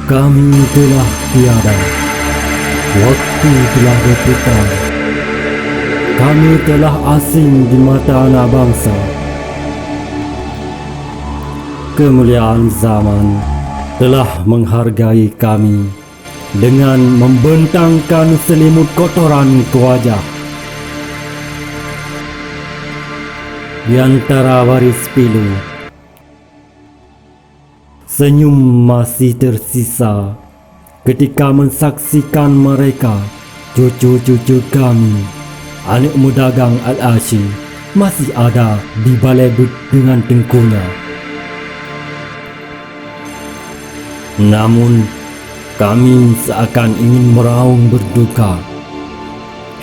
Kami telah tiada, waktu telah berputar. Kami telah asing di mata anak bangsa. Kemuliaan zaman telah menghargai kami dengan membentangkan selimut kotoran ke wajah. Di antara baris pilu, senyum masih tersisa ketika mensaksikan mereka, cucu-cucu kami, anak mudagang Al-Ashi, masih ada di balai dengan tengkunya. Namun, kami seakan ingin meraung berduka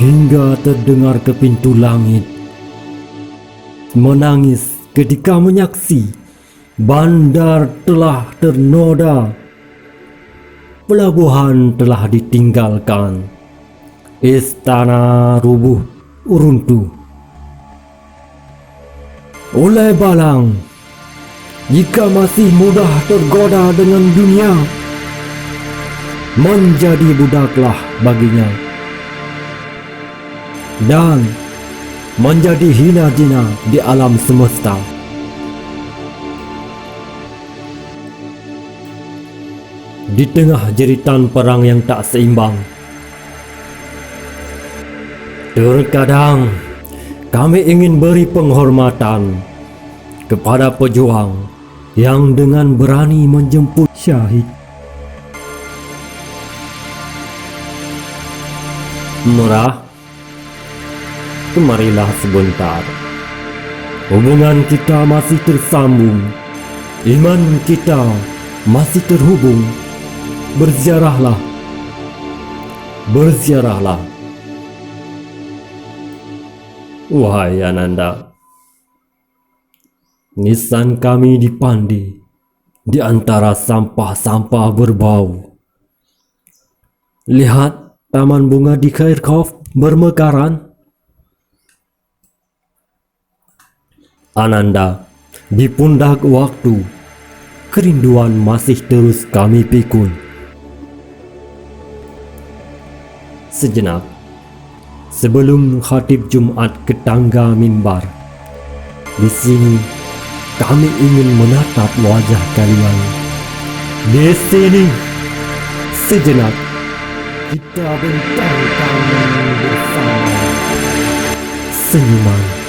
hingga terdengar ke pintu langit menangis ketika menyaksi bandar telah ternoda, pelabuhan telah ditinggalkan, istana rubuh runtuh. Oleh Balang, jika masih mudah tergoda dengan dunia, menjadi budaklah baginya dan menjadi hina dina di alam semesta. Di tengah jeritan perang yang tak seimbang, terkadang kami ingin beri penghormatan kepada pejuang yang dengan berani menjemput syahid. Merah, kemarilah sebentar. Hubungan kita masih tersambung, iman kita masih terhubung. Berziarahlah, berziarahlah. Wahai Ananda, nisan kami dipandi di antara sampah-sampah berbau. Lihat taman bunga di Khairkhov bermekaran. Ananda, di pundak waktu, kerinduan masih terus kami pikul. Sejenak sebelum khatib Jumat ke tangga mimbar, di sini kami ingin menatap wajah kalian. Di sini sejenak kita bentangkan bersama senyuman